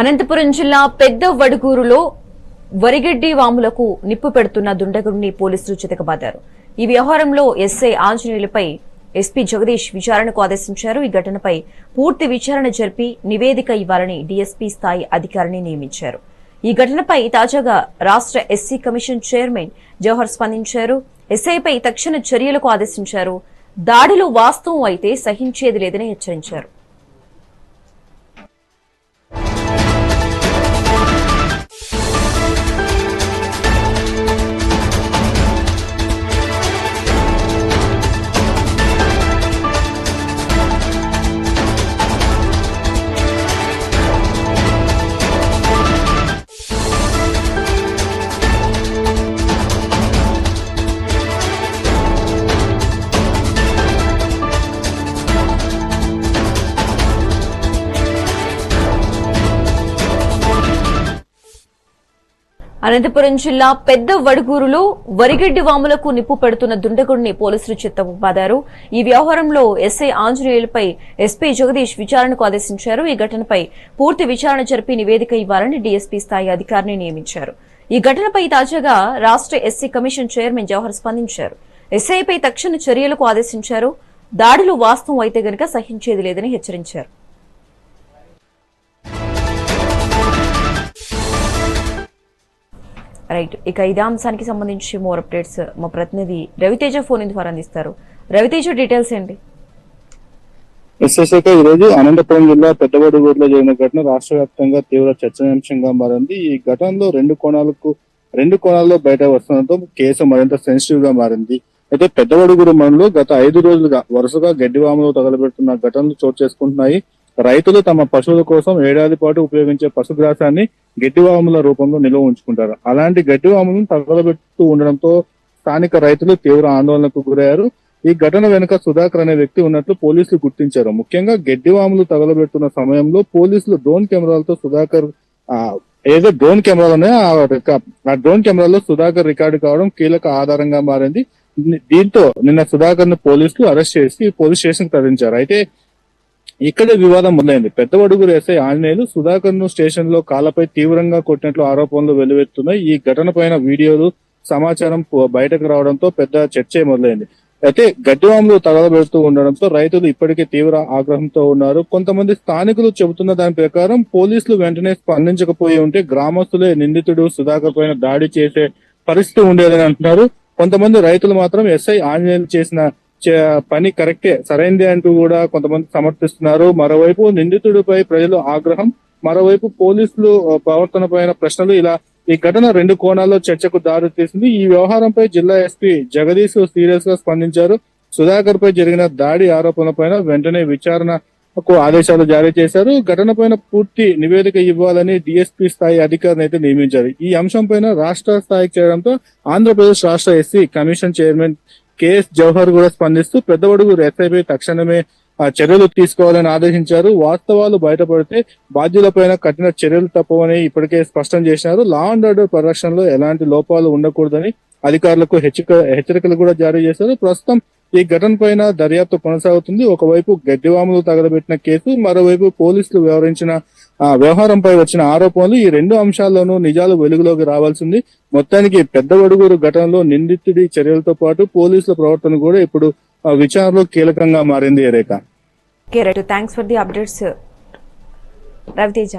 అనంతపురం జిల్లా పెద్ద వడుగూరులో వరిగడ్డి వాములకు నిప్పు పెడుతున్న దుండగుడిని పోలీసులు చితకబాదారు. ఈ వ్యవహారంలో ఎస్ఐ ఆంజనేయులపై ఎస్పీ జగదీష్ విచారణకు ఆదేశించారు. ఈ ఘటనపై పూర్తి విచారణ జరిపి నివేదిక ఇవ్వాలని డీఎస్పీ స్థాయి అధికారిని నియమించారు. ఈ ఘటనపై తాజాగా రాష్ట్ర ఎస్సీ కమిషన్ చైర్మన్ జవహర్ స్పందించారు. ఎస్ఐపై తక్షణ చర్యలకు ఆదేశించారు. దాడిలో వాస్తవం అయితే సహించేది లేదని హెచ్చరించారు. అనంతపురం జిల్లా పెద్ద వడుగూరులో వరిగడ్డి వాములకు నిప్పు పెడుతున్న దుండగుడిని పోలీసులు చితకబాదారు. ఈ వ్యవహారంలో ఎస్ఐ ఆంజనేయులపై ఎస్పీ జగదీష్ విచారణకు ఆదేశించారు. ఈ ఘటనపై పూర్తి విచారణ జరిపి నివేదిక ఇవ్వాలని డీఎస్పీ స్థాయి అధికారిని నియమించారు. ఈ ఘటనపై తాజాగా రాష్ట్ర ఎస్సీ కమిషన్ చైర్మన్ జవహర్ స్పందించారు. ఎస్ఐపై తక్షణ చర్యలకు ఆదేశించారు. దాడిలో వాస్తవం అయితే గనక సహించేది లేదని హెచ్చరించారు. రైట్, ఇక ఇదే అంశానికి సంబంధించి మోర్ అప్డేట్స్ మా ప్రతినిధి రవితేజ ఫోన్ ద్వారా అందిస్తారు. రవితేజ, డీటెయిల్స్ ఏంటి? ఈ రోజు అనంతపురం జిల్లా పెద్దవడుగూరులో జరిగిన ఘటన రాష్ట్ర వ్యాప్తంగా తీవ్ర చర్చనీయాంశంగా మారింది. ఈ ఘటనలో రెండు కోణాల్లో బయట వస్తుండటంతో కేసు మరింత సెన్సిటివ్ గా మారింది. అయితే పెద్దవడుగూరు మండలంలో గత 5 రోజులుగా వరుసగా గడ్డివాములు తగలబెడుతున్న ఘటనలు చోటు చేసుకుంటున్నాయి. రైతులు తమ పశువుల కోసం ఏడాది పాటు ఉపయోగించే పశుగ్రాసాన్ని గడ్డివాముల రూపంలో నిల్వ ఉంచుకుంటారు. అలాంటి గడ్డివాములను తగలబెడుతూ ఉండడంతో స్థానిక రైతులు తీవ్ర ఆందోళనకు గురయ్యారు. ఈ ఘటన వెనుక సుధాకర్ అనే వ్యక్తి ఉన్నట్లు పోలీసులు గుర్తించారు. ముఖ్యంగా గడ్డివాములు తగలబెడుతున్న సమయంలో పోలీసులు డ్రోన్ కెమెరాలతో సుధాకర్ డ్రోన్ కెమెరాలో సుధాకర్ రికార్డు కావడం కీలక ఆధారంగా మారింది. దీంతో నిన్న సుధాకర్ ను పోలీసులు అరెస్ట్ చేసి పోలీస్ స్టేషన్ కు తరలించారు. అయితే ఇక్కడే వివాదం మొదలైంది. పెద్దవడుగురు ఎస్ఐ ఆంజనేయులు సుధాకర్ ను స్టేషన్ లో కాళ్లపై తీవ్రంగా కొట్టినట్లు ఆరోపణలు వెల్లువెత్తున్నాయి. ఈ ఘటన పైన వీడియోలు సమాచారం బయటకు రావడంతో పెద్ద చర్చ మొదలైంది. అయితే గడ్డివాములు తగలబెడుతూ ఉండడంతో రైతులు ఇప్పటికే తీవ్ర ఆగ్రహంతో ఉన్నారు. కొంతమంది స్థానికులు చెబుతున్న దాని ప్రకారం పోలీసులు వెంటనే స్పందించకపోయి ఉంటే గ్రామస్తులే నిందితుడు సుధాకర్ పైన దాడి చేసే పరిస్థితి ఉండేదని అంటున్నారు. కొంతమంది రైతులు మాత్రం ఎస్ఐ ఆంజనేయులు చేసిన పని కరెక్టే, సరైందే అంటూ కూడా కొంతమంది సమర్థిస్తున్నారు. మరోవైపు నిందితుడిపై ప్రజలు ఆగ్రహం, మరోవైపు పోలీసులు ప్రవర్తన పైన ప్రశ్నలు. ఇలా ఈ ఘటన రెండు కోణాల్లో చర్చకు దారి తీసింది. ఈ వ్యవహారంపై జిల్లా ఎస్పీ జగదీష్ సీరియస్ గా స్పందించారు. సుధాకర్ పై జరిగిన దాడి ఆరోపణలపైన వెంటనే విచారణకు ఆదేశాలు జారీ చేశారు. ఘటన పైన పూర్తి నివేదిక ఇవ్వాలని డీఎస్పీ స్థాయి అధికారిని అయితే నియమించారు. ఈ అంశం పైన రాష్ట్ర స్థాయికి చేయడంతో ఆంధ్రప్రదేశ్ రాష్ట్ర SC commission chairman KS Jawahar కూడా స్పందిస్తూ పెద్దవడుగూరు ఎస్ఐపై తక్షణమే చర్యలు తీసుకోవాలని ఆదేశించారు. వాస్తవాలు బయటపడితే బాధ్యులపైన కఠిన చర్యలు తప్పవని ఇప్పటికే స్పష్టం చేశారు. లా అండ్ ఆర్డర్ పరిరక్షణలో ఎలాంటి లోపాలు ఉండకూడదని అధికారులకు హెచ్చరికలు కూడా జారీ చేశారు. ప్రస్తుతం ఈ ఘటన పైన దర్యాప్తు కొనసాగుతుంది. ఒకవైపు గడ్డివాములు తగలబెట్టిన కేసు, మరోవైపు పోలీసులు వ్యవహారంపై వచ్చిన ఆరోపణలు, ఈ రెండు అంశాల్లోనూ నిజాలు వెలుగులోకి రావాల్సింది. మొత్తానికి పెద్దవడుగూరు ఘటనలో నిందితుడి చర్యలతో పాటు పోలీసుల ప్రవర్తన కూడా ఇప్పుడు విచారణలో కీలకంగా మారింది. Rekha, thanks for the updates Raviteja.